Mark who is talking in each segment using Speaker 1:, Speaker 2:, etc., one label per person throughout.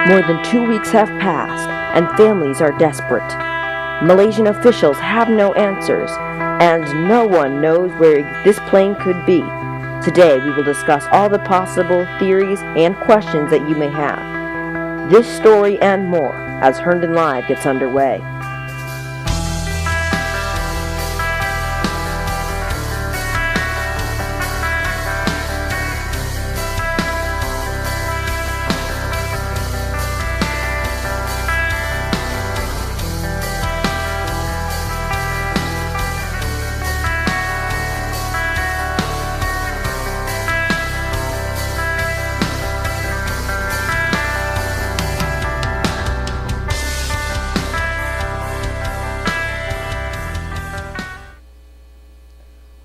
Speaker 1: More than 2 weeks have passed, and families are desperate. Malaysian officials have no answers, and no one knows where this plane could be. Today, we will discuss all the possible theories and questions that you may have. This story and more as Herndon Live gets underway.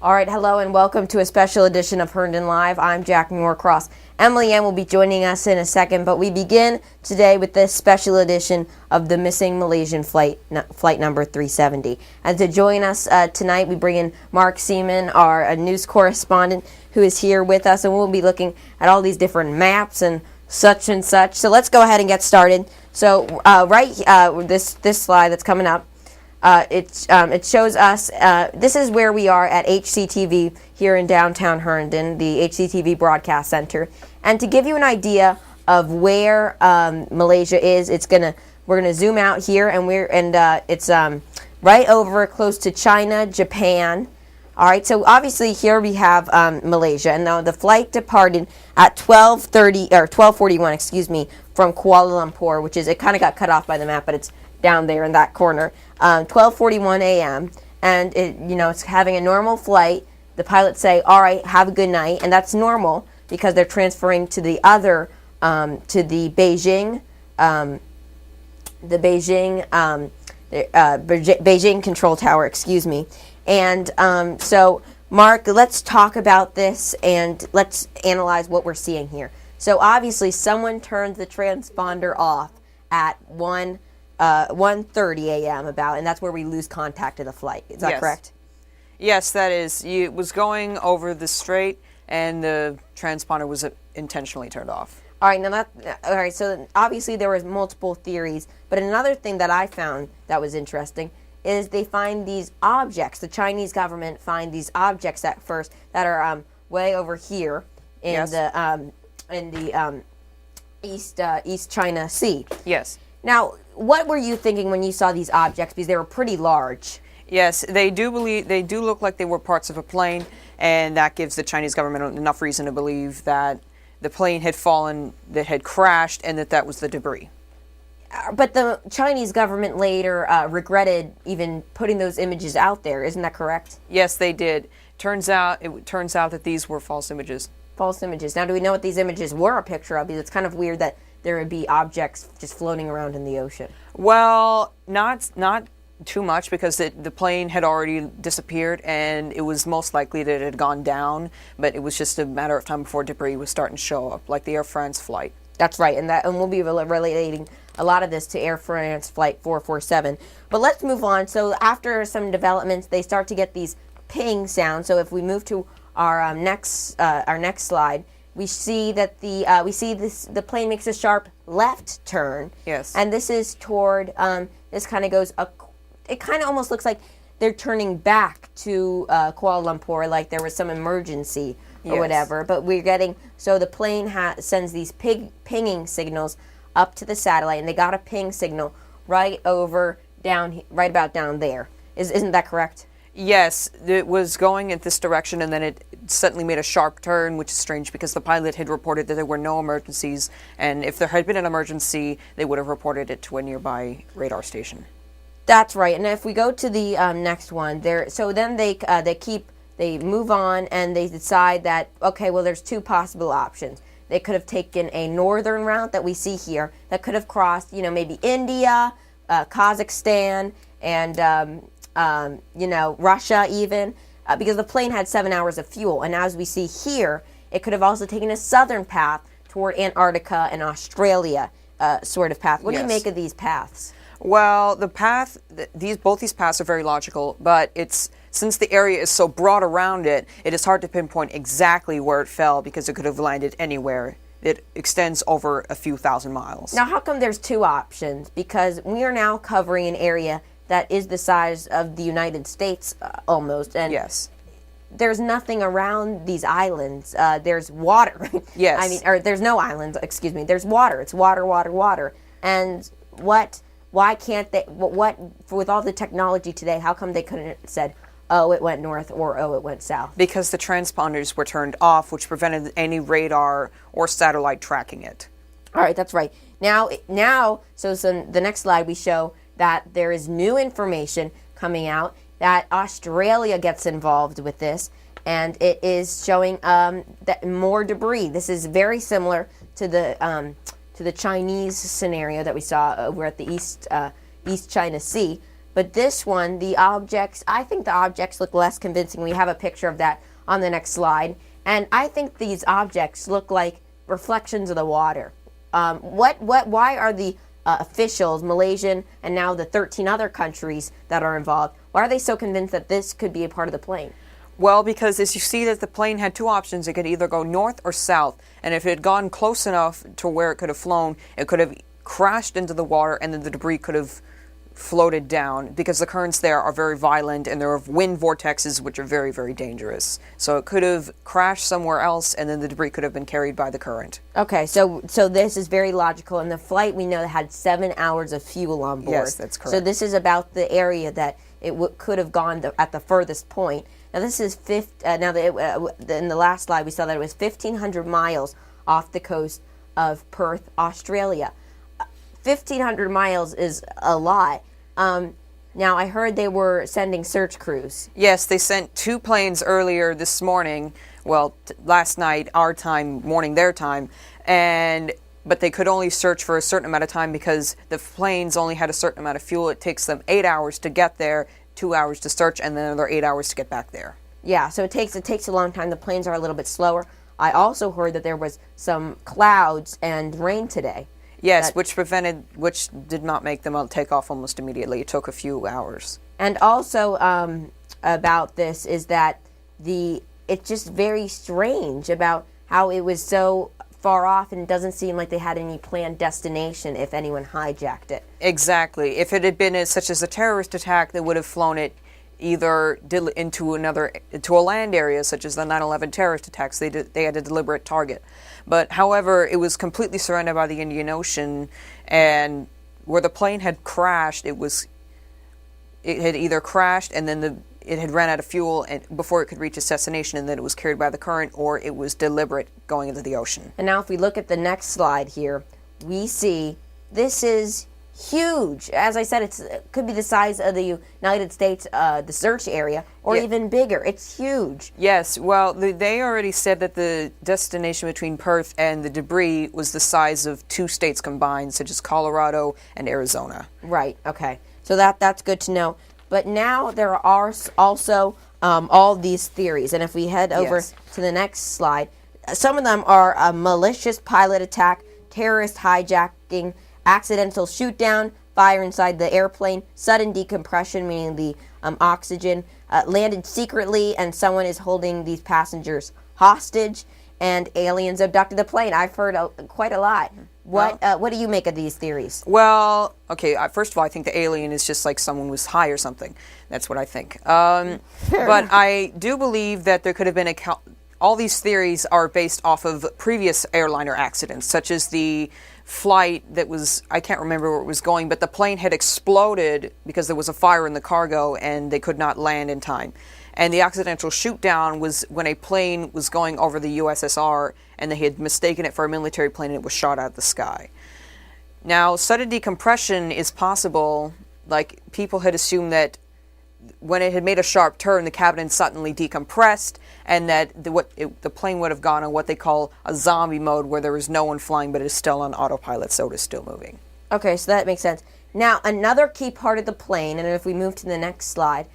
Speaker 2: All right, hello and welcome to a special edition of Herndon Live. I'm Jack Norcross. Emily Ann will be joining us in a second, but we begin today with this special edition of the missing Malaysian flight number 370. And to join us tonight, we bring in Mark Seaman, our news correspondent, who is here with us, and we'll be looking at all these different maps and such. So let's go ahead and get started. So this slide that's coming up. It shows us, this is where we are at HCTV here in downtown Herndon, the HCTV Broadcast Center. And to give you an idea of where Malaysia is, we're gonna zoom out here, and it's right over close to China, Japan. All right, so obviously here we have Malaysia, and now the flight departed at 12:41, from Kuala Lumpur, which is, it kind of got cut off by the map, but it's down there in that corner. 12:41 a.m. and it's having a normal flight. The pilots say, "All right, have a good night," and that's normal because they're transferring to the other to the Beijing Beijing control tower. Excuse me. And so, Mark, let's talk about this and let's analyze what we're seeing here. So obviously, someone turned the transponder off at 1:30 a.m. and that's where we lose contact of the flight. Is that correct?
Speaker 3: Yes, that is. It was going over the strait, and the transponder was intentionally turned off.
Speaker 2: All right, so obviously there was multiple theories, but another thing that I found that was interesting is they find these objects. The Chinese government find these objects at first that are way over here in the East China Sea.
Speaker 3: Yes.
Speaker 2: Now, what were you thinking when you saw these objects? Because they were pretty large.
Speaker 3: Yes, they do look like they were parts of a plane, and that gives the Chinese government enough reason to believe that the plane had fallen, that had crashed, and that was the debris.
Speaker 2: But the Chinese government later regretted even putting those images out there. Isn't that correct?
Speaker 3: Yes, they did. It turns out that these were false images.
Speaker 2: False images. Now, do we know what these images were a picture of? Because it's kind of weird that there would be objects just floating around in the ocean.
Speaker 3: Well, not too much, because the plane had already disappeared, and it was most likely that it had gone down, but it was just a matter of time before debris was starting to show up, like the Air France flight.
Speaker 2: That's right, and we'll be relating a lot of this to Air France Flight 447. But let's move on. So after some developments, they start to get these ping sounds. So if we move to our next slide, we see that the plane makes a sharp left turn.
Speaker 3: Yes.
Speaker 2: And this is toward this kind of goes. It kind of almost looks like they're turning back to Kuala Lumpur, like there was some emergency or whatever. But we're getting, so the plane sends these pinging signals up to the satellite, and they got a ping signal right about down there. Isn't that correct?
Speaker 3: Yes, it was going in this direction, and then it suddenly made a sharp turn, which is strange because the pilot had reported that there were no emergencies, and if there had been an emergency, they would have reported it to a nearby radar station.
Speaker 2: That's right. And if we go to the next one, then they move on, and they decide that, okay, well, there's two possible options. They could have taken a northern route that we see here that could have crossed, maybe India, Kazakhstan, and Russia even, because the plane had 7 hours of fuel. And as we see here, it could have also taken a southern path toward Antarctica and Australia sort of path. What do you make of these paths?
Speaker 3: Well, the path, both these paths are very logical, but since the area is so broad around it, it is hard to pinpoint exactly where it fell because it could have landed anywhere it extends over a few thousand miles.
Speaker 2: Now, how come there's two options? Because we are now covering an area that is the size of the United States almost, and
Speaker 3: Yes.
Speaker 2: there's nothing around these islands. There's water.
Speaker 3: Yes.
Speaker 2: I mean, or there's no islands, excuse me. There's water. It's water, water, water. And why can't they, with all the technology today, how come they couldn't have said, oh, it went north or oh, it went south?
Speaker 3: Because the transponders were turned off, which prevented any radar or satellite tracking it.
Speaker 2: All right, that's right. Now, so the next slide we show that there is new information coming out that Australia gets involved with this, and it is showing that more debris. This is very similar to the Chinese scenario that we saw over at the East China Sea. But this one, I think the objects look less convincing. We have a picture of that on the next slide, and I think these objects look like reflections of the water. Why are the officials, Malaysian and now the 13 other countries that are involved, why are they so convinced that this could be a part of the plane?
Speaker 3: Well, because as you see that the plane had two options, it could either go north or south, and if it had gone close enough to where it could have flown, it could have crashed into the water, and then the debris could have floated down, because the currents there are very violent, and there are wind vortexes which are very, very dangerous. So it could have crashed somewhere else, and then the debris could have been carried by the current.
Speaker 2: Okay, so this is very logical. And the flight, we know, had 7 hours of fuel on board.
Speaker 3: Yes, that's correct.
Speaker 2: So this is about the area that it could have gone at the furthest point. Now this is in the last slide we saw that it was 1,500 miles off the coast of Perth, Australia. 1,500 miles is a lot. Now, I heard they were sending search crews.
Speaker 3: Yes, they sent 2 planes earlier this morning, well, last night, our time, morning their time, but they could only search for a certain amount of time because the planes only had a certain amount of fuel. It takes them 8 hours to get there, 2 hours to search, and then another 8 hours to get back there.
Speaker 2: Yeah, so it takes a long time. The planes are a little bit slower. I also heard that there was some clouds and rain today.
Speaker 3: Yes, which did not make them take off almost immediately. It took a few hours.
Speaker 2: And also about this is that it's just very strange about how it was so far off, and it doesn't seem like they had any planned destination if anyone hijacked it.
Speaker 3: Exactly. If it had been such as a terrorist attack, they would have flown it either into a land area, such as the 9/11 terrorist attacks. They had a deliberate target. But however, it was completely surrounded by the Indian Ocean, and where the plane had crashed, it had either crashed and then it had ran out of fuel before it could reach its destination, and then it was carried by the current, or it was deliberate going into the ocean.
Speaker 2: And now if we look at the next slide here, we see this is huge. As I said, it could be the size of the United States, the search area, or even bigger. It's huge.
Speaker 3: Yes, well, they already said that the destination between Perth and the debris was the size of 2 states combined, such as Colorado and Arizona.
Speaker 2: Right, okay. So that's good to know. But now there are also all these theories. And if we head over to the next slide, some of them are a malicious pilot attack, terrorist hijacking, accidental shoot down, fire inside the airplane, sudden decompression, meaning the oxygen, landed secretly and someone is holding these passengers hostage, and aliens abducted the plane. I've heard quite a lot. What do you make of these theories?
Speaker 3: Well, okay, first of all, I think the alien is just like someone was high or something. That's what I think. But I do believe that there could have been all these theories are based off of previous airliner accidents, such as the flight that was, I can't remember where it was going, but the plane had exploded because there was a fire in the cargo and they could not land in time. And the accidental shoot down was when a plane was going over the USSR and they had mistaken it for a military plane and it was shot out of the sky. Now, sudden decompression is possible. Like, people had assumed that when it had made a sharp turn, the cabin had suddenly decompressed, and that the plane would have gone on what they call a zombie mode, where there is no one flying, but it is still on autopilot, so it is still moving.
Speaker 2: Okay, so that makes sense. Now, another key part of the plane, and if we move to the next slide,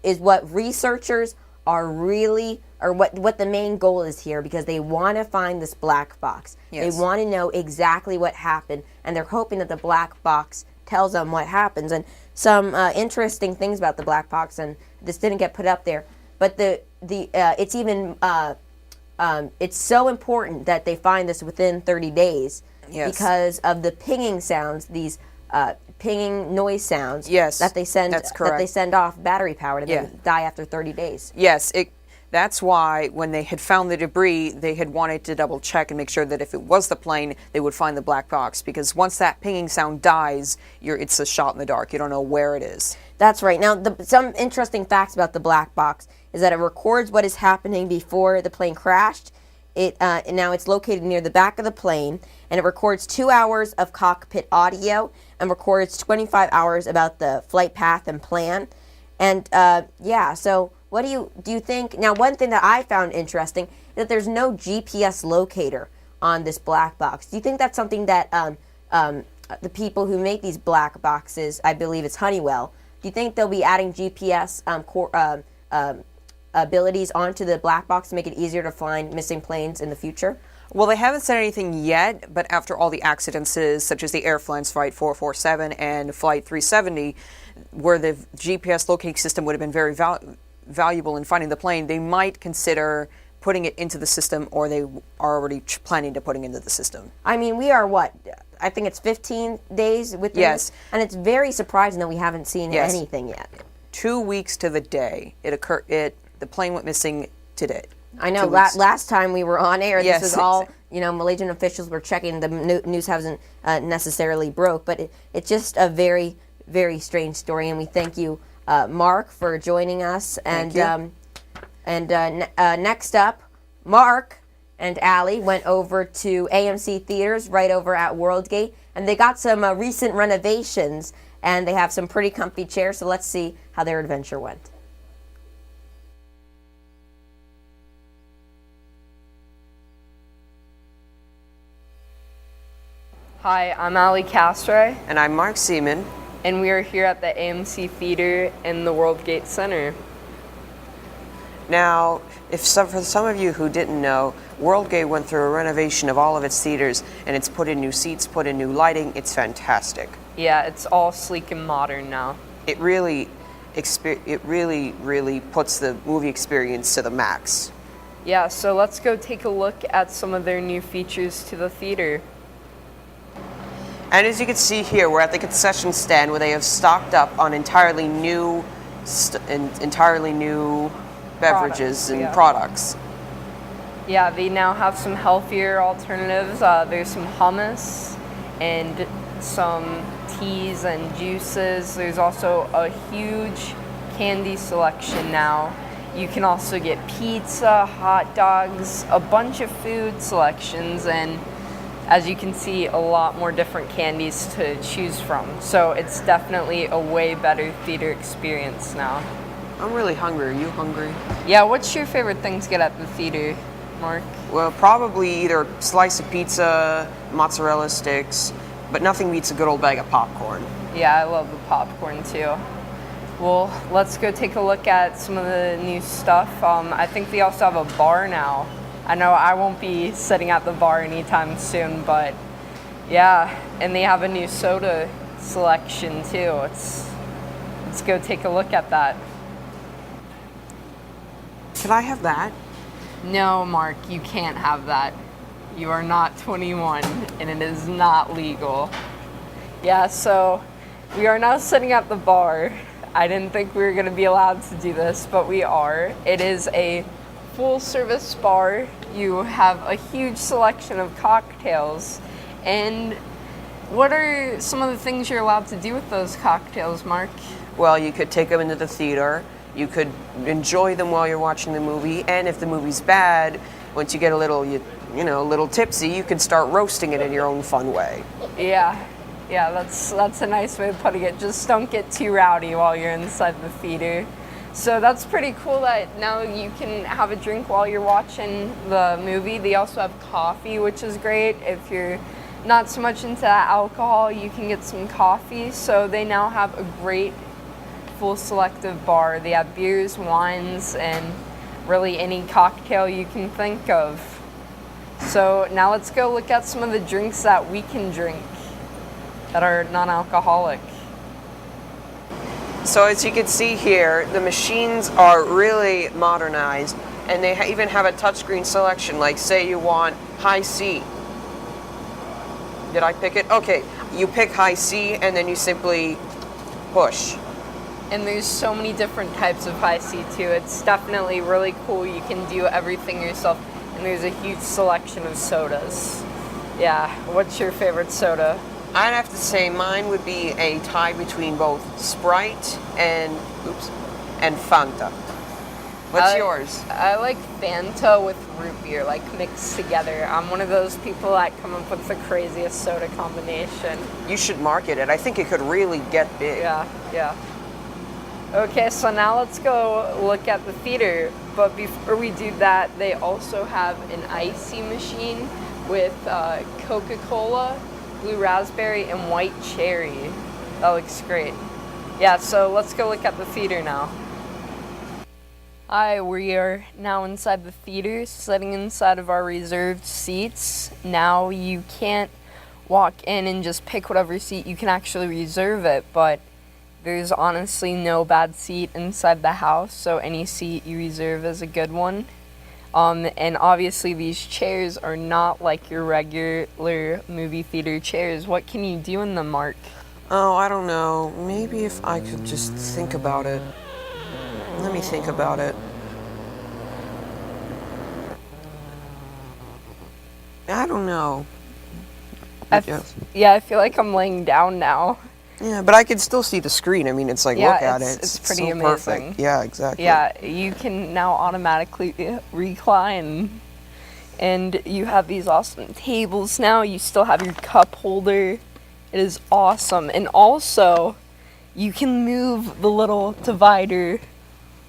Speaker 2: is what researchers are really, or what the main goal is here, because they want to find this black box.
Speaker 3: Yes.
Speaker 2: They want to know exactly what happened, and they're hoping that the black box tells them what happens. And some interesting things about the black box, and this didn't get put up there, but it's even it's so important that they find this within 30 days
Speaker 3: Yes.
Speaker 2: because of the pinging sounds, these pinging noise sounds
Speaker 3: Yes,
Speaker 2: that they send
Speaker 3: that's
Speaker 2: that
Speaker 3: correct.
Speaker 2: they send off battery powered and
Speaker 3: Yeah.
Speaker 2: then die after 30 days.
Speaker 3: Yes, that's why when they had found the debris, they had wanted to double check and make sure that if it was the plane, they would find the black box. Because once that pinging sound dies, it's a shot in the dark. You don't know where it is.
Speaker 2: That's right. Now, some interesting facts about the black box is that it records what is happening before the plane crashed. Now it's located near the back of the plane, and it records 2 hours of cockpit audio and records 25 hours about the flight path and plan. And so what do you think? Now, one thing that I found interesting is that there's no GPS locator on this black box. Do you think that's something that the people who make these black boxes, I believe it's Honeywell, do you think they'll be adding GPS abilities onto the black box to make it easier to find missing planes in the future?
Speaker 3: Well, they haven't said anything yet, but after all the accidents, such as the Air France Flight 447 and Flight 370, where the GPS locating system would have been very valuable in finding the plane, they might consider putting it into the system, or they are already planning to putting it into the system.
Speaker 2: I mean, we are what? I think it's 15 days with
Speaker 3: Yes.
Speaker 2: this, and it's very surprising that we haven't seen
Speaker 3: Yes.
Speaker 2: anything yet.
Speaker 3: 2 weeks to the day the plane went missing today.
Speaker 2: I know
Speaker 3: 2 weeks.
Speaker 2: last time we were on air,
Speaker 3: Yes,
Speaker 2: this was all, Malaysian officials were checking. The news hasn't necessarily broke, but it's just a very, very strange story, and we thank you, Mark, for joining us.
Speaker 3: Thank you.
Speaker 2: Next up, Mark and Allie went over to AMC Theaters right over at Worldgate, and they got some recent renovations, and they have some pretty comfy chairs, so let's see how their adventure went.
Speaker 4: Hi, I'm Ali Castro,
Speaker 3: And I'm Mark Seaman.
Speaker 4: and we are here at the AMC Theater in the Worldgate Center.
Speaker 3: Now, for some of you who didn't know, Worldgate went through a renovation of all of its theaters, and it's put in new seats, put in new lighting. It's fantastic.
Speaker 4: Yeah, it's all sleek and modern now.
Speaker 3: It really puts the movie experience to the max.
Speaker 4: Yeah, so let's go take a look at some of their new features to the theater.
Speaker 3: And as you can see here, we're at the concession stand where they have stocked up on entirely new beverages and
Speaker 4: yeah.
Speaker 3: products.
Speaker 4: Yeah, they now have some healthier alternatives. There's some hummus and some teas and juices. There's also a huge candy selection now. You can also get pizza, hot dogs, a bunch of food selections, and as you can see, a lot more different candies to choose from. So it's definitely a way better theater experience now.
Speaker 3: I'm really hungry. Are you hungry?
Speaker 4: Yeah, what's your favorite thing to get at the theater, Mark?
Speaker 3: Well, probably either a slice of pizza, mozzarella sticks, but nothing beats a good old bag of popcorn.
Speaker 4: Yeah, I love the popcorn too. Well, let's go take a look at some of the new stuff. I think they also have a bar now. I know I won't be sitting at the bar anytime soon, but yeah, and they have a new soda selection too. Let's go take a look at that.
Speaker 3: Can I have that?
Speaker 4: No, Mark, you can't have that. You are not 21 and it is not legal. Yeah, so we are now sitting at the bar. I didn't think we were going to be allowed to do this, but we are. It is a full service bar. You have a huge selection of cocktails. And what are some of the things you're allowed to do with those cocktails, Mark?
Speaker 3: Well, you could take them into the theater. You could enjoy them while you're watching the movie. And if the movie's bad, once you get a little tipsy, you can start roasting it in your own fun way.
Speaker 4: Yeah, that's a nice way of putting it. Just don't get too rowdy while you're inside the theater. So that's pretty cool that now you can have a drink while you're watching the movie. They also have coffee, which is great. If you're not so much into alcohol, you can get some coffee. So they now have a great full selective bar. They have beers, wines, and really any cocktail you can think of. So now let's go look at some of the drinks that we can drink that are non-alcoholic.
Speaker 3: So as you can see here, the machines are really modernized, And they even have a touchscreen selection, like say you want high C. Did I pick it? Okay, you pick high C and then you simply push.
Speaker 4: And there's so many different types of high C too. It's definitely really cool. You can do everything yourself. And there's a huge selection of sodas. Yeah, what's your favorite soda?
Speaker 3: I'd have to say mine would be a tie between both Sprite and Fanta. What's yours?
Speaker 4: I like Fanta with root beer, like mixed together. I'm one of those people that come up with the craziest soda combination.
Speaker 3: You should market it. I think it could really get big.
Speaker 4: Yeah. Okay, so now let's go look at the theater. But before we do that, they also have an icy machine with Coca-Cola, blue raspberry, and white cherry. That looks great. Yeah, so let's go look at the theater now. Hi, we are now inside the theater, sitting inside of our reserved seats. Now you can't walk in and just pick whatever seat. You can actually reserve it, but there's honestly no bad seat inside the house, so any seat you reserve is a good one. And obviously these chairs are not like your regular movie theater chairs. What can you do in them, Mark?
Speaker 3: Oh, I don't know. Maybe if I could just think about it. Let me think about it. I don't know.
Speaker 4: I feel like I'm laying down now.
Speaker 3: Yeah, but I can still see the screen. I mean, it's like, look at it.
Speaker 4: It's pretty
Speaker 3: so
Speaker 4: amazing.
Speaker 3: Perfect. Yeah, exactly.
Speaker 4: Yeah, you can now automatically recline. And you have these awesome tables now. You still have your cup holder. It is awesome. And also, you can move the little divider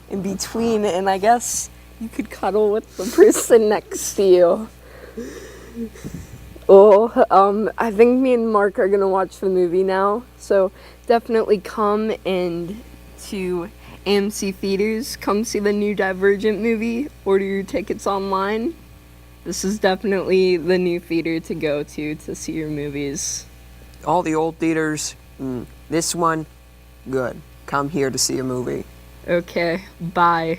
Speaker 4: in between, and I guess you could cuddle with the person next to you. I think me and Mark are gonna watch the movie now, so definitely come and to AMC Theaters, come see the new Divergent movie, order your tickets online. This is definitely the new theater to go to see your movies.
Speaker 3: All the old theaters, this one, good. Come here to see a movie.
Speaker 4: Okay, bye.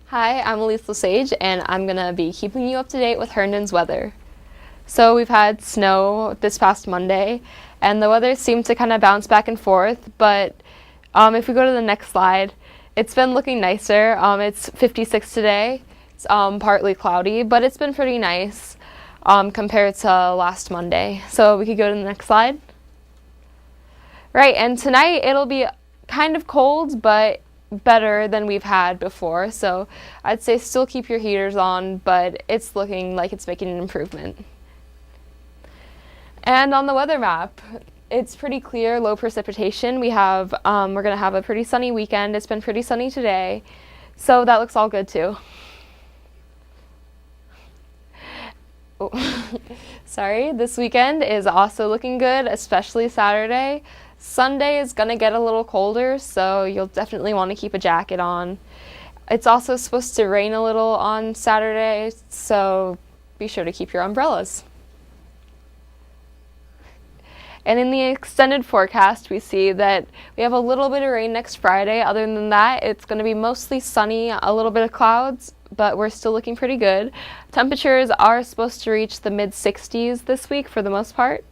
Speaker 5: Hi, I'm Elise Lesage, and I'm going to be keeping you up to date with Herndon's weather. So we've had snow this past Monday, and the weather seemed to kind of bounce back and forth, but if we go to the next slide, it's been looking nicer. It's 56 today. It's partly cloudy, but it's been pretty nice compared to last Monday. So we could go to the next slide. Right, and tonight it'll be kind of cold, but better than we've had before, so I'd say still keep your heaters on, but it's looking like it's making an improvement. And on the weather map, it's pretty clear, low precipitation. We're gonna have a pretty sunny weekend. It's been pretty sunny today, so that looks all good too. Sorry, this weekend is also looking good, especially Saturday. Sunday is going to get a little colder, so you'll definitely want to keep a jacket on. It's also supposed to rain a little on Saturday, so be sure to keep your umbrellas. And in the extended forecast, we see that we have a little bit of rain next Friday. Other than that, it's going to be mostly sunny, a little bit of clouds, but we're still looking pretty good. Temperatures are supposed to reach the mid-60s this week for the most part,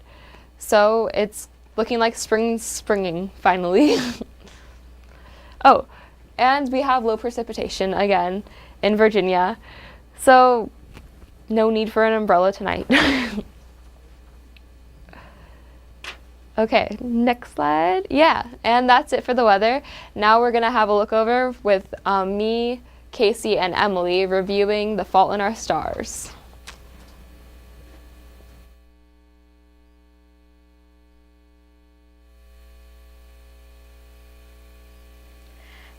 Speaker 5: so it's looking like springing finally. Oh, and we have low precipitation again in Virginia, so no need for an umbrella tonight. Okay, next slide. Yeah, and that's it for the weather. Now we're gonna have a look over with me, Casey, and Emily reviewing The Fault in Our Stars.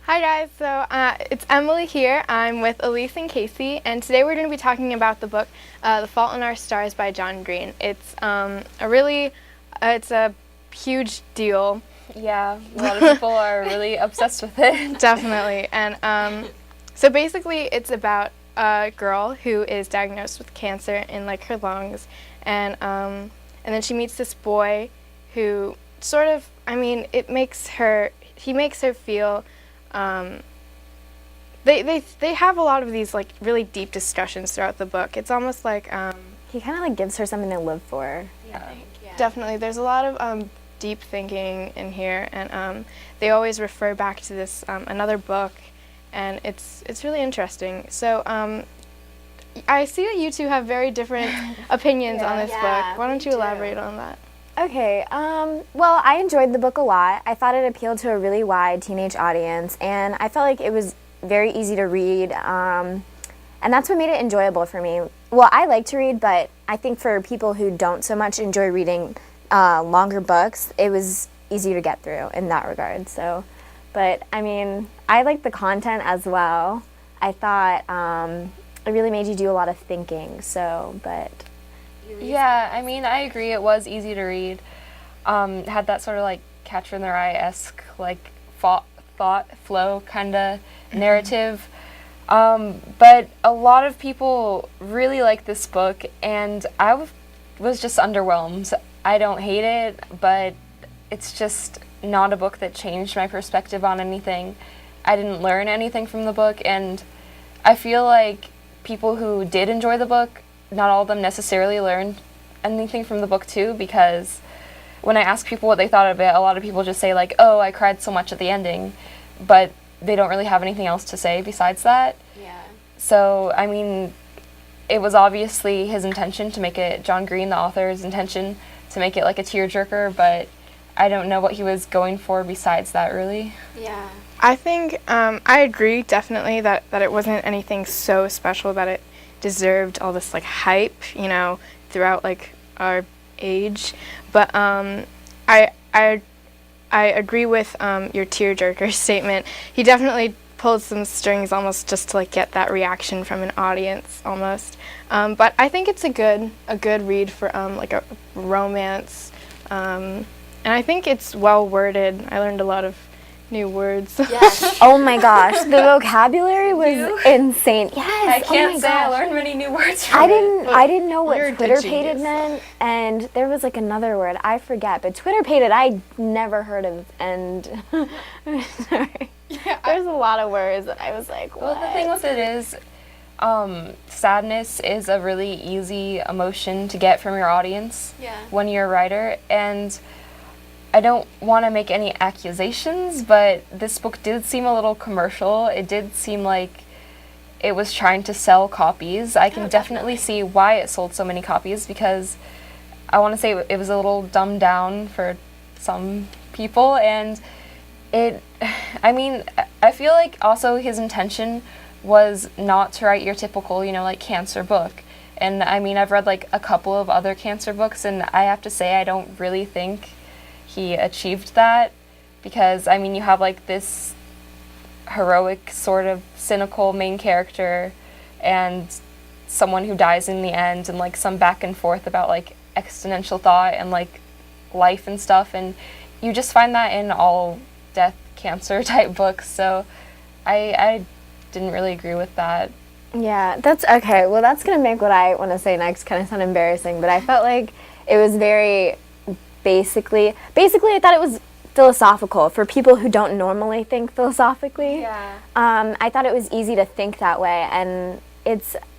Speaker 6: Hi guys, so it's Emily here. I'm with Elise and Casey, and today we're going to be talking about the book The Fault in Our Stars by John Green. It's it's a huge deal.
Speaker 5: Yeah, a lot of people are really obsessed with it.
Speaker 6: Definitely. And so basically it's about a girl who is diagnosed with cancer in like her lungs, and then she meets this boy who sort of, I mean, he makes her feel. They have a lot of these like really deep discussions throughout the book. It's almost like
Speaker 7: He kind of like gives her something to live for.
Speaker 6: definitely there's a lot of deep thinking in here, and they always refer back to this another book, and it's really interesting. So I see that you two have very different opinions on this book. Why don't you elaborate on that?
Speaker 7: Okay, well, I enjoyed the book a lot. I thought it appealed to a really wide teenage audience, and I felt like it was very easy to read, and that's what made it enjoyable for me. Well, I like to read, but I think for people who don't so much enjoy reading longer books, it was easy to get through in that regard. So, but I mean, I liked the content as well. I thought it really made you do a lot of thinking. So, but
Speaker 5: Yeah, I mean, I agree. It was easy to read. Had that sort of like Catcher in the Rye-esque like thought flow kind of narrative. But a lot of people really like this book, and I was just underwhelmed. I don't hate it, but it's just not a book that changed my perspective on anything. I didn't learn anything from the book, and I feel like people who did enjoy the book, not all of them necessarily learned anything from the book too, because when I ask people what they thought of it, a lot of people just say like, oh, I cried so much at the ending, but they don't really have anything else to say besides that.
Speaker 7: yeah.
Speaker 5: So, I mean, it was obviously his intention to make it, John Green, the author's intention, to make it like a tearjerker, but I don't know what he was going for besides that, really.
Speaker 7: Yeah.
Speaker 6: I think I agree definitely that it wasn't anything so special that it deserved all this like hype, you know, throughout like our age. But I agree with your tearjerker statement. He definitely pulled some strings almost just to like get that reaction from an audience almost. But I think it's a good read for like a romance. And I think it's well worded. I learned a lot of new words.
Speaker 7: Yes. Oh my gosh, the vocabulary was insane. Yes.
Speaker 5: I can't
Speaker 7: oh my
Speaker 5: say I
Speaker 7: gosh.
Speaker 5: learned many new words from
Speaker 7: I didn't know
Speaker 6: You're
Speaker 7: what
Speaker 6: a
Speaker 7: Twitter
Speaker 6: genius.
Speaker 7: pated meant, and there was like another word I forget, but Twitter pated I never heard of, and sorry. There's a lot of words that I was like, what?
Speaker 5: Well, the thing with it is, sadness is a really easy emotion to get from your audience when you're a writer, and I don't want to make any accusations, but this book did seem a little commercial. It did seem like it was trying to sell copies. I can definitely see why it sold so many copies, because I want to say it was a little dumbed down for some people, and I mean, I feel like also his intention was not to write your typical, you know, like cancer book. And I mean, I've read like a couple of other cancer books, and I have to say I don't really think he achieved that, because I mean, you have like this heroic sort of cynical main character and someone who dies in the end, and like some back and forth about like existential thought and like life and stuff, and you just find that in all death cancer type books. So I didn't really agree with that.
Speaker 7: Yeah, that's okay. Well, that's gonna make what I want to say next kind of sound embarrassing, but I felt like it was very basically I thought it was philosophical for people who don't normally think philosophically.
Speaker 5: Yeah.
Speaker 7: I thought it was easy to think that way, and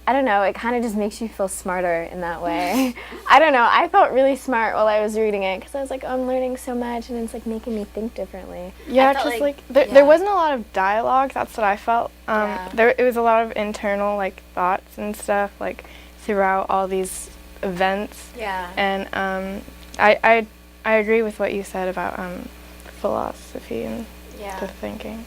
Speaker 7: I don't know, it kind of just makes you feel smarter in that way. I don't know, I felt really smart while I was reading it, because I was like, oh, I'm learning so much, and it's like making me think differently.
Speaker 6: Yeah, just like there wasn't a lot of dialogue. That's what I felt. It was a lot of internal like thoughts and stuff like throughout all these events.
Speaker 7: Yeah.
Speaker 6: And I agree with what you said about philosophy and the thinking.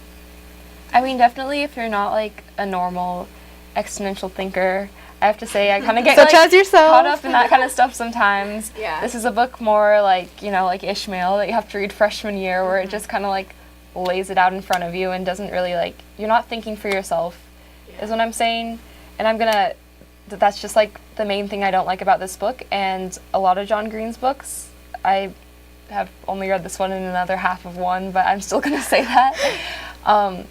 Speaker 5: I mean, definitely if you're not like a normal existential thinker, I have to say I kind of get
Speaker 6: Such
Speaker 5: like,
Speaker 6: as yourself.
Speaker 5: caught up in that kind of stuff sometimes.
Speaker 7: Yeah.
Speaker 5: This is a book more like, you know, like Ishmael that you have to read freshman year, where it just kind of like lays it out in front of you and doesn't really like, you're not thinking for yourself, is what I'm saying. And that's just like the main thing I don't like about this book, and a lot of John Green's books. I have only read this one and another half of one, but I'm still going to say that.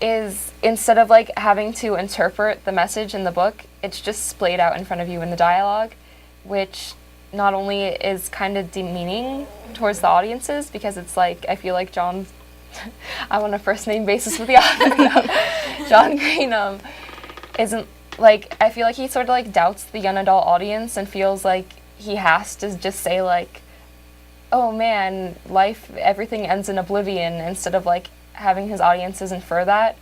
Speaker 5: is instead of like having to interpret the message in the book, it's just splayed out in front of you in the dialogue, which not only is kind of demeaning towards the audiences, because it's like, I feel like John, I'm on a first name basis with the author. No. John Green isn't, like, I feel like he sort of like doubts the young adult audience and feels like he has to just say like, oh man, life, everything ends in oblivion, instead of like having his audiences infer that.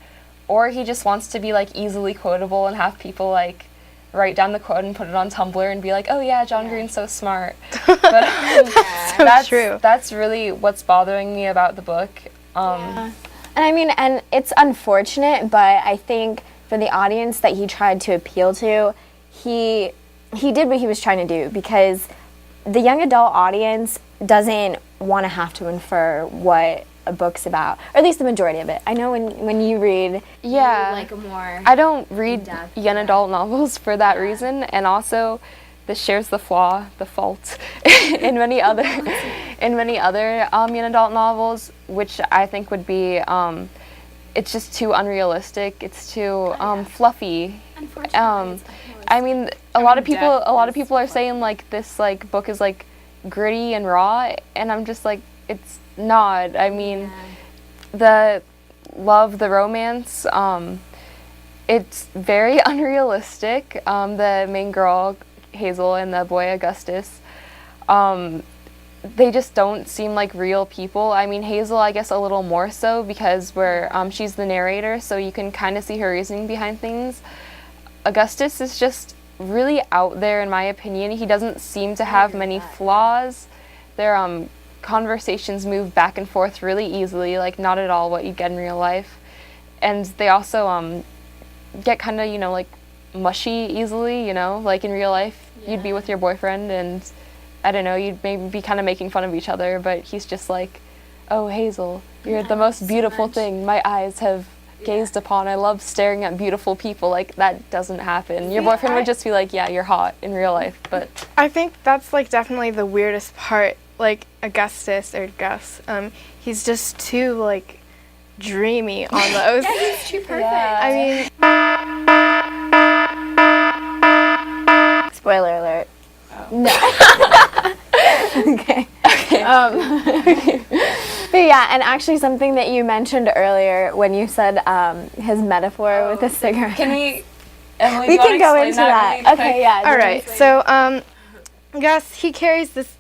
Speaker 5: Or he just wants to be like easily quotable and have people like write down the quote and put it on Tumblr and be like, oh yeah, John Green's so smart. But that's
Speaker 6: true.
Speaker 5: That's really what's bothering me about the book.
Speaker 7: And I mean, and it's unfortunate, but I think for the audience that he tried to appeal to, he did what he was trying to do, because the young adult audience doesn't want to have to infer what a book's about, or at least the majority of it. I know when you read,
Speaker 5: Yeah.
Speaker 7: you like a more
Speaker 5: I don't read
Speaker 7: in-depth,
Speaker 5: young adult novels for that reason, and also this shares the fault in many other young adult novels, which I think would be it's just too unrealistic. It's too fluffy. I mean, a lot of people are saying like this like book is like gritty and raw, and I'm just like, it's not. I mean, the romance, it's very unrealistic. The main girl, Hazel, and the boy, Augustus, they just don't seem like real people. I mean, Hazel, I guess a little more so, because she's the narrator, so you can kind of see her reasoning behind things. Augustus is just really out there, in my opinion. He doesn't seem to have many flaws. Their conversations move back and forth really easily, like not at all what you get in real life. And they also get kind of, like mushy easily, like in real life. You'd be with your boyfriend and I don't know, you'd maybe be kind of making fun of each other, but he's just like, oh, Hazel, you're the most beautiful thing my eyes have gazed upon. I love staring at beautiful people. Like, that doesn't happen. Your boyfriend would just be like, yeah, you're hot in real life, but...
Speaker 6: I think that's like definitely the weirdest part. Like Augustus or Gus, he's just too like dreamy almost.
Speaker 7: Yeah, he's too perfect.
Speaker 5: Yeah.
Speaker 7: I mean, spoiler alert. No. Okay. But yeah, and actually something that you mentioned earlier when you said his metaphor with the cigarette.
Speaker 5: Can we... Emily,
Speaker 7: We can go into that.
Speaker 5: really quick?
Speaker 7: Okay, yeah.
Speaker 6: All right, so Gus, he carries this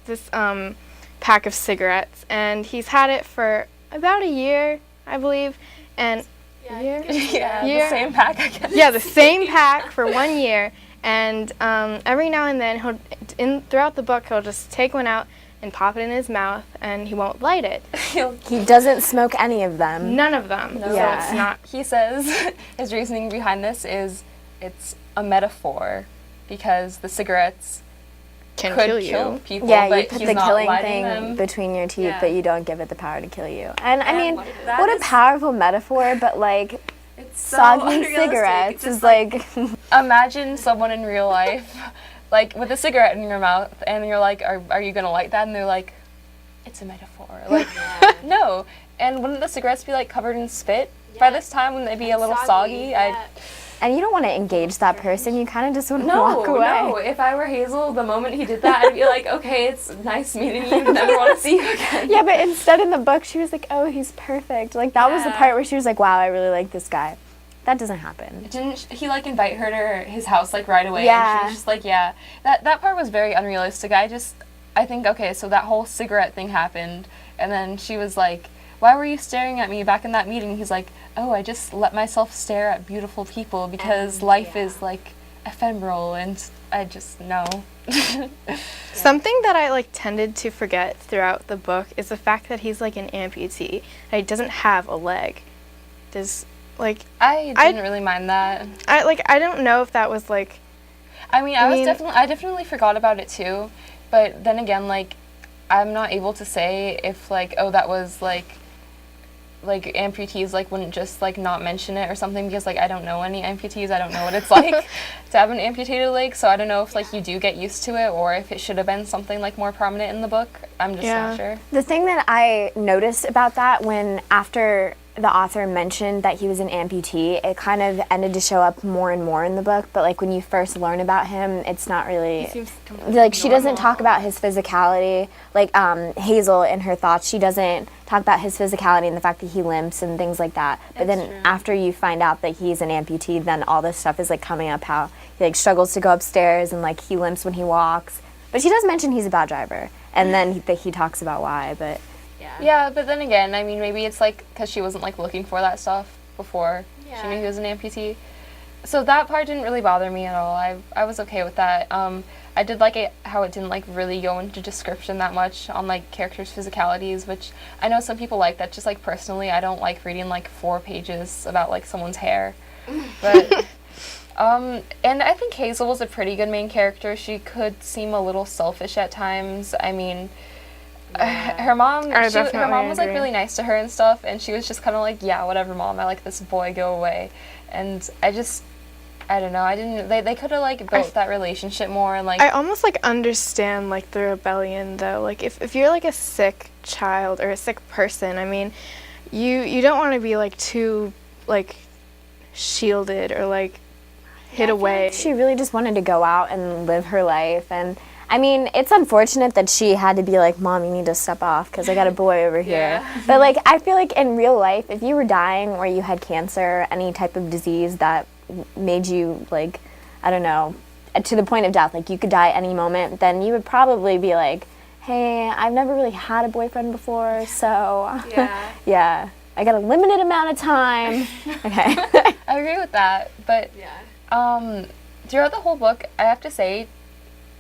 Speaker 6: pack of cigarettes, and he's had it for about a year, I believe, and
Speaker 5: Yeah,
Speaker 6: year?
Speaker 5: the same pack, I guess.
Speaker 6: yeah, the same pack for 1 year, and every now and then throughout the book he'll just take one out and pop it in his mouth, and he won't light it.
Speaker 7: He doesn't smoke any of them.
Speaker 6: None of them.
Speaker 5: No.
Speaker 6: So
Speaker 7: Yeah.
Speaker 6: it's not.
Speaker 5: He says his reasoning behind this is it's a metaphor, because the cigarettes
Speaker 6: Can
Speaker 5: could
Speaker 6: kill you.
Speaker 5: kill people,
Speaker 7: Yeah,
Speaker 5: but
Speaker 7: you put
Speaker 5: he's
Speaker 7: the
Speaker 5: not
Speaker 7: killing
Speaker 5: lighting
Speaker 7: thing
Speaker 5: them.
Speaker 7: between your teeth,
Speaker 5: Yeah.
Speaker 7: but you don't give it the power to kill you. And I mean,
Speaker 5: that
Speaker 7: what a
Speaker 5: is-
Speaker 7: powerful metaphor, but like,
Speaker 5: It's so
Speaker 7: soggy
Speaker 5: unrealistic.
Speaker 7: cigarettes
Speaker 5: Just
Speaker 7: is like...
Speaker 5: imagine someone in real life, like with a cigarette in your mouth, and you're like, are you gonna light that? And they're like, it's a metaphor. Like, no. And wouldn't the cigarettes be like covered in spit by this time? Wouldn't they be a little soggy?
Speaker 7: And you don't want to engage that person, you kind of just want to walk away.
Speaker 5: No. If I were Hazel, the moment he did that, I'd be like, okay, it's nice meeting you. Never want to see you again.
Speaker 7: Yeah, but instead in the book, she was like, oh, he's perfect. Like, that was the
Speaker 5: Yeah.
Speaker 7: part where she was like, wow, I really like this guy. That doesn't happen.
Speaker 5: Didn't he like invite her to his house like right away?
Speaker 7: Yeah.
Speaker 5: And she was just like, yeah. That part was very unrealistic. I think, okay, so that whole cigarette thing happened, and then she was like, why were you staring at me back in that meeting? He's like, oh, I just let myself stare at beautiful people because life is like ephemeral, and I just know.
Speaker 6: Something that I like tended to forget throughout the book is the fact that he's like an amputee. That he doesn't have a leg. Does like
Speaker 5: I didn't really mind that.
Speaker 6: I don't know if that was like.
Speaker 5: I mean, I definitely forgot about it too, but then again, like, I'm not able to say if like, oh, that was like amputees like wouldn't just like not mention it or something, because like I don't know any amputees. I don't know what it's like to have an amputated leg, so I don't know if like you do get used to it or if it should have been something like more prominent in the book. I'm just not sure.
Speaker 7: The thing that I noticed about that when after the author mentioned that he was an amputee, it kind of ended to show up more and more in the book. But like when you first learn about him, it's not really like she doesn't talk about his physicality. Like Hazel in her thoughts, she doesn't talk about his physicality and the fact that he limps and things like that. But then after you find out that he's an amputee, then all this stuff is like coming up, how he like struggles to go upstairs and like he limps when he walks. But she does mention he's a bad driver, and then he talks about why. But
Speaker 5: yeah, but then again, I mean, maybe it's like because she wasn't like looking for that stuff before she knew he was an amputee. So that part didn't really bother me at all. I was okay with that. I did like it how it didn't like really go into description that much on like characters' physicalities, which I know some people like that. Just like personally, I don't like reading like 4 pages about like someone's hair. But and I think Hazel was a pretty good main character. She could seem a little selfish at times. I mean, her mom was like really nice to her and stuff, and she was just kind of like, yeah, whatever, Mom, I like this boy, go away. And I don't know, they could have like built that relationship more, and like
Speaker 6: I almost like understand like the rebellion though. Like if you're like a sick child or a sick person, I mean, you don't want to be like too like shielded or like hid away.
Speaker 7: She really just wanted to go out and live her life. And I mean, it's unfortunate that she had to be like, Mom, you need to step off because I got a boy over here. But like, I feel like in real life, if you were dying or you had cancer, any type of disease that made you like, I don't know, to the point of death, like you could die any moment, then you would probably be like, hey, I've never really had a boyfriend before, so yeah, I got a limited amount of time. Okay.
Speaker 5: I agree with that, but throughout the whole book, I have to say,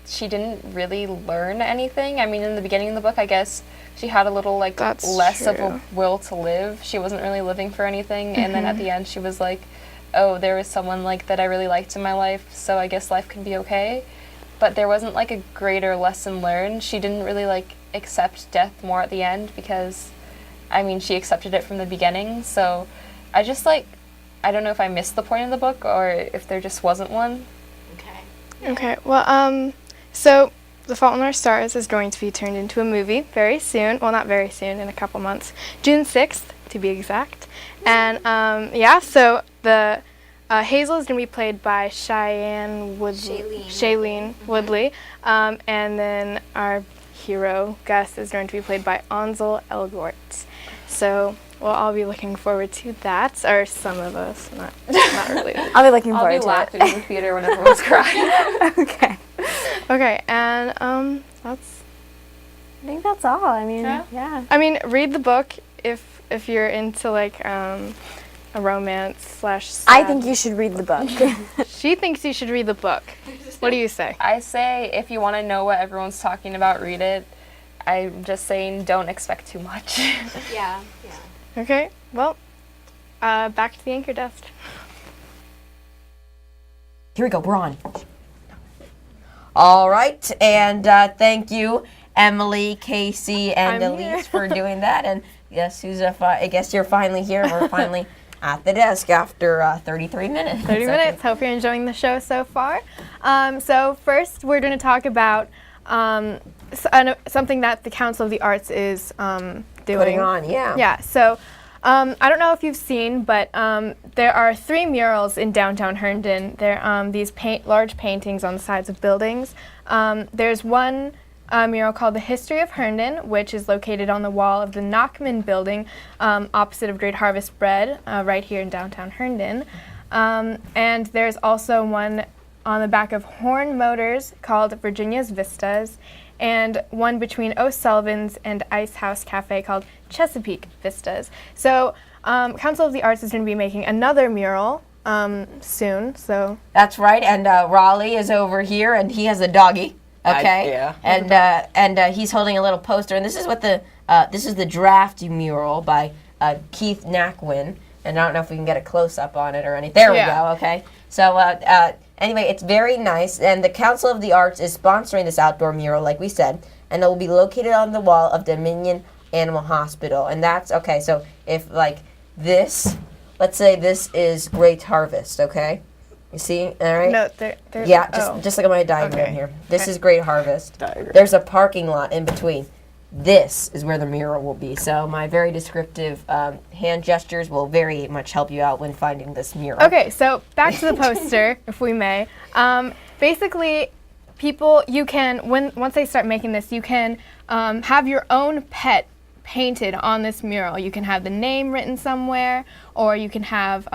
Speaker 5: she didn't really learn anything. I mean, in the beginning of the book, I guess she had a little like less of a will to live. She wasn't really living for anything, and then at the end, she was like, oh, there was someone like that I really liked in my life, so I guess life can be okay. But there wasn't like a greater lesson learned. She didn't really like accept death more at the end because, I mean, she accepted it from the beginning. So I just like, I don't know if I missed the point of the book or if there just wasn't one.
Speaker 6: Okay, well, so The Fault in Our Stars is going to be turned into a movie very soon. Well, not very soon, in a couple months. June 6th, to be exact. And, so the Hazel is going to be played by Shailene Woodley. And then our hero, Gus, is going to be played by Ansel Elgort. So we'll all be looking forward to that, or some of us, not really.
Speaker 7: I'll be looking forward to it.
Speaker 5: I'll be laughing in the theater when everyone's crying.
Speaker 6: Okay, and I
Speaker 7: think that's all. I mean, yeah.
Speaker 6: I mean, read the book if you're into like a romance /
Speaker 7: I think you should read the book.
Speaker 6: She thinks you should read the book. What do you say?
Speaker 5: I say if you want to know what everyone's talking about, read it. I'm just saying don't expect too much.
Speaker 4: Yeah.
Speaker 6: Okay, well, back to the anchor desk.
Speaker 1: Here we go, we're on. All right, and thank you, Emily, Casey, and Elise for doing that. And yes, I guess you're finally here. We're finally at the desk after 33 minutes.
Speaker 6: 30 minutes. Hope you're enjoying the show so far. So first, we're going to talk about something that the Council of the Arts is doing.
Speaker 1: Putting on, yeah.
Speaker 6: Yeah, so I don't know if you've seen, but there are 3 murals in downtown Herndon. They're these large paintings on the sides of buildings. There's one mural called The History of Herndon, which is located on the wall of the Nachman building opposite of Great Harvest Bread, right here in downtown Herndon. And there's also one on the back of Horn Motors called Virginia's Vistas, and one between O'Sullivan's and Ice House Cafe called Chesapeake Vistas. So Council of the Arts is going to be making another mural soon. So
Speaker 1: that's right, and Raleigh is over here, and he has a doggy. Okay, and he's holding a little poster, and this is what this is the draft mural by Keith Naquin, and I don't know if we can get a close up on it or anything. There we go. Okay, so anyway, it's very nice, and the Council of the Arts is sponsoring this outdoor mural, like we said, and it will be located on the wall of Dominion Animal Hospital, and that's okay. So if like this, let's say this is Great Harvest, okay. You see, all right?
Speaker 6: No,
Speaker 1: just look at my diagram here. This is Great Harvest. There's a parking lot in between.
Speaker 2: this is where the mural will be. So my very descriptive hand gestures will very much help you out when finding this mural.
Speaker 6: Okay, so back to the poster, if we may. Basically, people, you can, once they start making this, you can have your own pet painted on this mural. You can have the name written somewhere, or you can have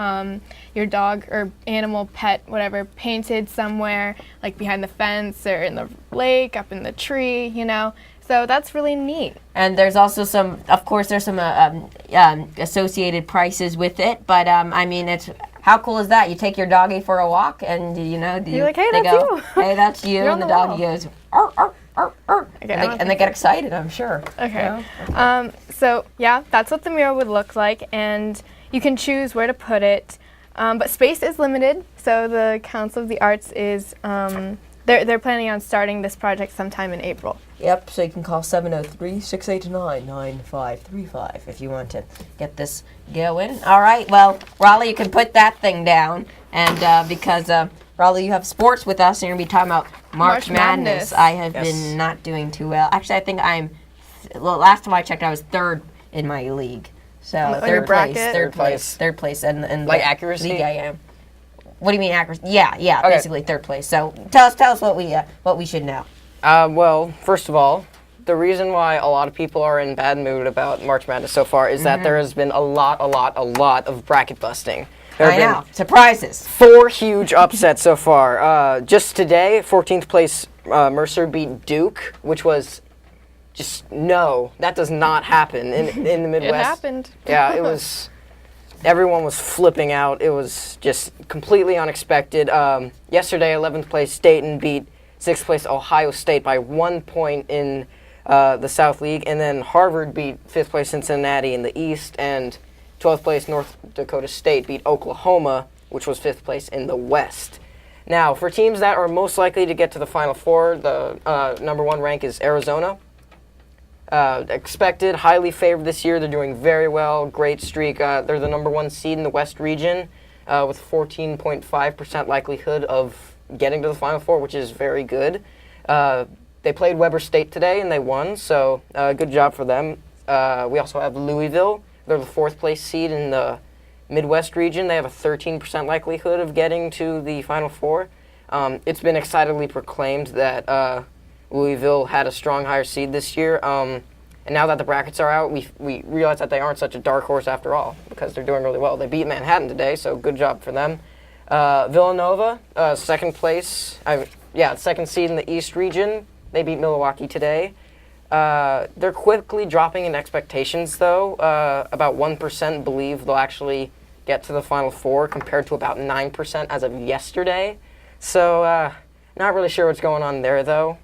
Speaker 6: your dog or animal, pet, whatever, painted somewhere, like behind the fence or in the lake, up in the tree, you know. So that's really neat.
Speaker 2: And there's also some, of course, there's some associated prices with it. But I mean, it's how cool is that? You take your doggy for a walk, and
Speaker 6: You're like, hey,
Speaker 2: they
Speaker 6: that's
Speaker 2: go,
Speaker 6: you.
Speaker 2: hey, that's you,
Speaker 6: You're
Speaker 2: and the
Speaker 6: on the
Speaker 2: doggy
Speaker 6: wall.
Speaker 2: goes, arr, arr, arr, arr.
Speaker 6: Okay,
Speaker 2: And they get excited, I'm sure.
Speaker 6: Okay. So yeah, that's what the mural would look like, and you can choose where to put it. But space is limited, so the Council of the Arts is they're planning on starting this project sometime in April.
Speaker 2: Yep, so you can call 703-689-9535 if you want to get this going. All right, well, Raleigh, you can put that thing down. And because, Raleigh, you have sports with us, and you're going to be talking about March Madness. I have been not doing too well. Actually, I think last time I checked, I was third in my league. So
Speaker 6: your
Speaker 2: third place,
Speaker 6: bracket?
Speaker 2: third place. And
Speaker 8: Like
Speaker 2: the
Speaker 8: accuracy?
Speaker 2: league I am. What do you mean accuracy? Yeah,
Speaker 8: Okay.
Speaker 2: basically third place. So tell us what we should know.
Speaker 8: Well, first of all, the reason why a lot of people are in bad mood about March Madness so far is that there has been a lot of bracket busting. There
Speaker 2: I
Speaker 8: have
Speaker 2: know. Surprises.
Speaker 8: been 4 huge upsets so far. Just today, 14th place Mercer beat Duke, which was just, no, that does not happen in the Midwest.
Speaker 6: It happened.
Speaker 8: Yeah, it was, everyone was flipping out. It was just completely unexpected. Yesterday, 11th place Dayton beat 6th place Ohio State by 1 point in the South League, and then Harvard beat 5th place Cincinnati in the East, and 12th place North Dakota State beat Oklahoma, which was 5th place in the West. Now, for teams that are most likely to get to the Final Four, the number 1 rank is Arizona. Expected, highly favored this year. They're doing very well, great streak. They're the number 1 seed in the West region with 14.5% likelihood of getting to the Final Four, which is very good. They played Weber State today, and they won, so good job for them. We also have Louisville. They're the 4th place seed in the Midwest region. They have a 13% likelihood of getting to the Final Four. It's been excitedly proclaimed that Louisville had a strong higher seed this year. And now that the brackets are out, we realize that they aren't such a dark horse after all, because they're doing really well. They beat Manhattan today, so good job for them. Villanova, 2nd place. Second seed in the East region. They beat Milwaukee today. They're quickly dropping in expectations, though. About 1% believe they'll actually get to the Final Four, compared to about 9% as of yesterday. So, not really sure what's going on there, though.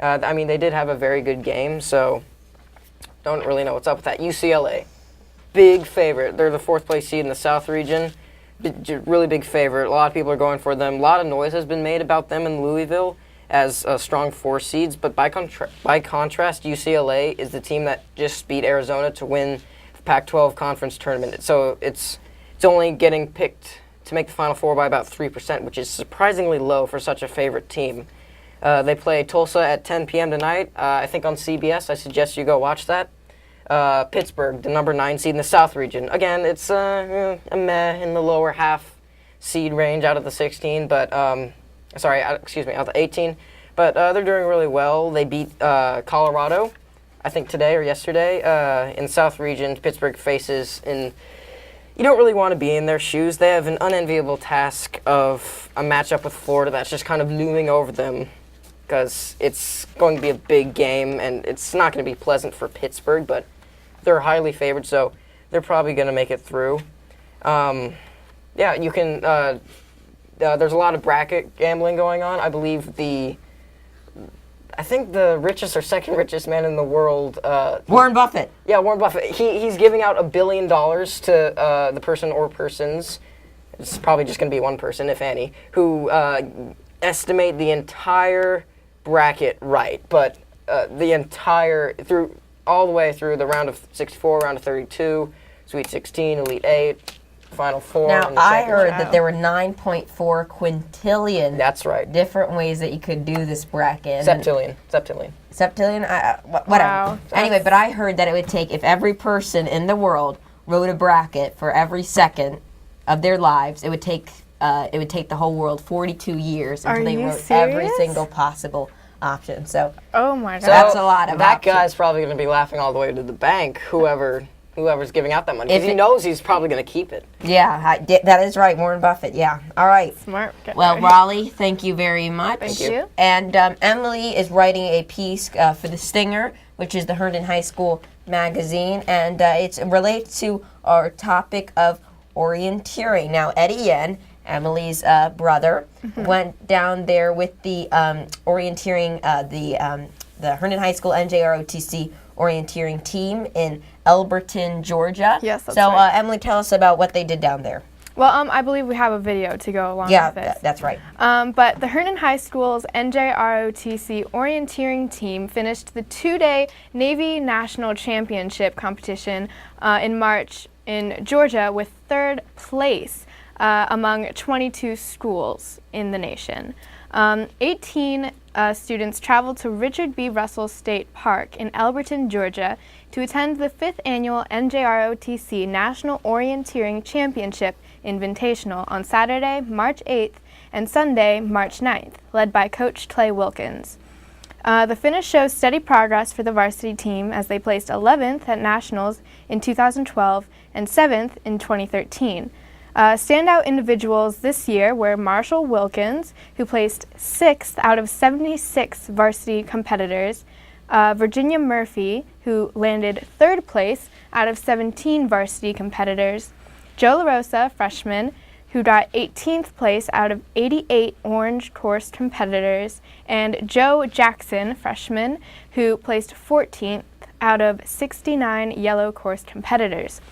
Speaker 8: I mean, they did have a very good game, so don't really know what's up with that. UCLA, big favorite. They're the 4th place seed in the South region. Really big favorite. A lot of people are going for them. A lot of noise has been made about them in Louisville as strong 4 seeds, but by contrast, UCLA is the team that just beat Arizona to win the Pac-12 conference tournament. So it's only getting picked to make the Final Four by about 3%, which is surprisingly low for such a favorite team. They play Tulsa at 10 p.m. tonight, I think on CBS. I suggest you go watch that. Pittsburgh, the number 9 seed in the South region. Again, it's a meh in the lower half seed range out of the 16, but out of the 18. But they're doing really well. They beat Colorado, I think today or yesterday, in the South region. Pittsburgh faces in. You don't really want to be in their shoes. They have an unenviable task of a matchup with Florida that's just kind of looming over them, because it's going to be a big game, and it's not going to be pleasant for Pittsburgh, but they're highly favored, so they're probably going to make it through. You can. There's a lot of bracket gambling going on. I believe I think the richest or second richest man in the world.
Speaker 2: Warren Buffett.
Speaker 8: Yeah, Warren Buffett. He's giving out $1 billion to the person or persons. It's probably just going to be one person, if any, who estimate the entire bracket right, but the entire all the way through the round of 64, round of 32, Sweet 16, Elite 8, Final Four.
Speaker 2: Now,
Speaker 8: and the
Speaker 2: I heard
Speaker 8: championship.
Speaker 2: that there were 9.4 quintillion
Speaker 8: That's right.
Speaker 2: different ways that you could do this bracket.
Speaker 8: Septillion.
Speaker 2: Septillion? Whatever.
Speaker 6: Wow.
Speaker 2: Anyway, but I heard that it would take, if every person in the world wrote a bracket for every second of their lives, it would take the whole world 42 years until they
Speaker 6: you
Speaker 2: wrote every
Speaker 6: serious?
Speaker 2: single possible option. So
Speaker 6: Oh my
Speaker 8: So
Speaker 6: god.
Speaker 2: that's a lot of
Speaker 8: That
Speaker 2: options.
Speaker 8: guy's probably going to be laughing all the way to the bank, whoever's giving out that money.
Speaker 2: If
Speaker 8: Because he
Speaker 2: it-
Speaker 8: knows he's probably going to keep it.
Speaker 2: Yeah, that is right, Warren Buffett. Yeah. All right.
Speaker 6: Smart.
Speaker 2: Well, Raleigh, thank you very much.
Speaker 6: Thank you.
Speaker 2: And Emily is writing a piece for The Stinger, which is the Herndon High School magazine, and it relates to our topic of orienteering. Now, Eddie Yen, Emily's brother, went down there with the orienteering, the Herndon High School NJROTC orienteering team in Elberton, Georgia.
Speaker 6: Yes, that's
Speaker 2: so,
Speaker 6: right.
Speaker 2: Emily, tell us about what they did down there.
Speaker 6: Well, I believe we have a video to go along
Speaker 2: Yeah,
Speaker 6: with this.
Speaker 2: that's right.
Speaker 6: But the Herndon High School's NJROTC orienteering team finished the 2-day Navy National Championship competition in March in Georgia with 3rd place among 22 schools in the nation. 18 students traveled to Richard B. Russell State Park in Elberton, Georgia to attend the 5th annual NJROTC National Orienteering Championship Invitational on Saturday, March 8th and Sunday, March 9th, led by Coach Clay Wilkins. The finish shows steady progress for the varsity team as they placed 11th at Nationals in 2012 and 7th in 2013. Standout individuals this year were Marshall Wilkins, who placed 6th out of 76 varsity competitors, Virginia Murphy, who landed 3rd place out of 17 varsity competitors, Joe LaRosa, freshman, who got 18th place out of 88 orange course competitors, and Joe Jackson, freshman, who placed 14th out of 69 yellow course competitors.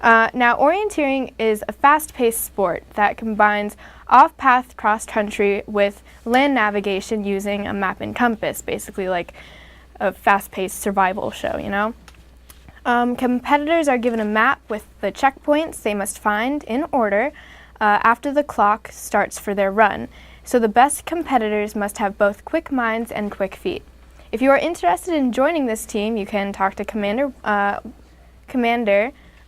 Speaker 6: Now, orienteering is a fast-paced sport that combines off-path cross-country with land navigation using a map and compass, basically like a fast-paced survival show, you know? Competitors are given a map with the checkpoints they must find in order after the clock starts for their run. So the best competitors must have both quick minds and quick feet. If you are interested in joining this team, you can talk to Commander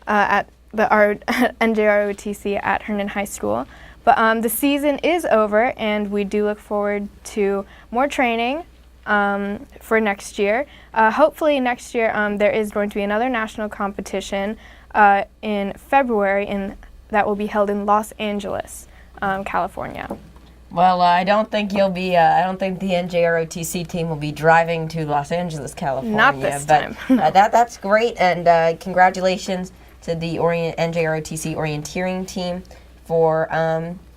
Speaker 6: at our NJROTC at Herndon High School. But the season is over, and we do look forward to more training for next year. Hopefully next year there is going to be another national competition in February that will be held in Los Angeles, California.
Speaker 2: Well, I don't think you'll be. I don't think the NJROTC team will be driving to Los Angeles, California.
Speaker 6: Not this
Speaker 2: but,
Speaker 6: time.
Speaker 2: That's great, and congratulations to the NJROTC orienteering team for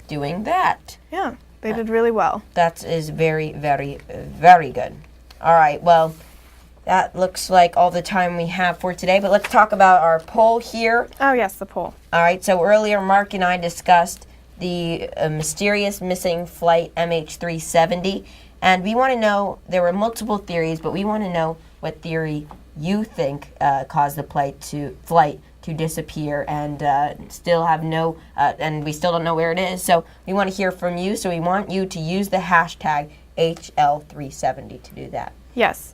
Speaker 2: doing that.
Speaker 6: Yeah, they did really well.
Speaker 2: That is very, very, very good. All right, well, that looks like all the time we have for today, but let's talk about our poll here.
Speaker 6: Oh yes, the poll.
Speaker 2: All right, so earlier Mark and I discussed the mysterious missing flight MH370, and we want to know, there were multiple theories, but we want to know what theory you think caused the flight to disappear and still have no, and we still don't know where it is, so we want to hear from you, so we want you to use the hashtag HL370 to do that.
Speaker 6: Yes.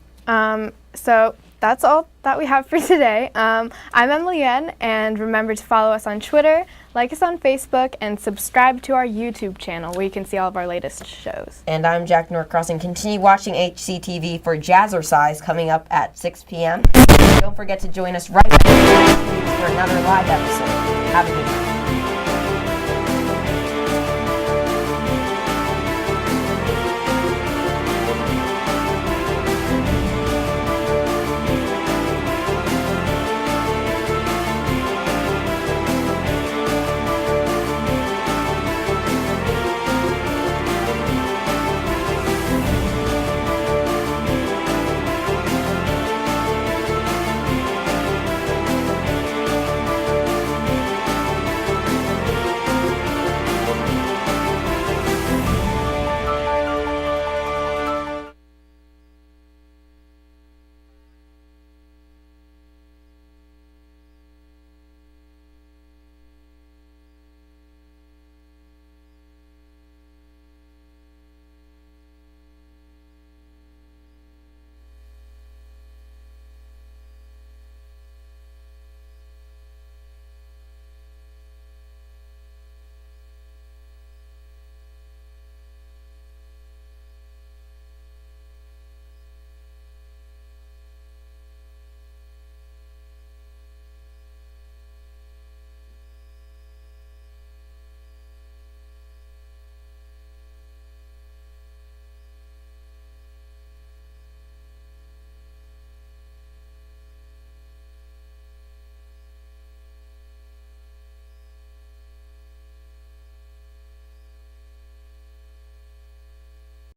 Speaker 6: So that's all that we have for today. I'm Emily Yen, and remember to follow us on Twitter, like us on Facebook, and subscribe to our YouTube channel where you can see all of our latest shows.
Speaker 2: And I'm Jack Norcross, and continue watching HCTV for Jazzercise coming up at 6 p.m. Don't forget to join us right back for another live episode. Have a good night.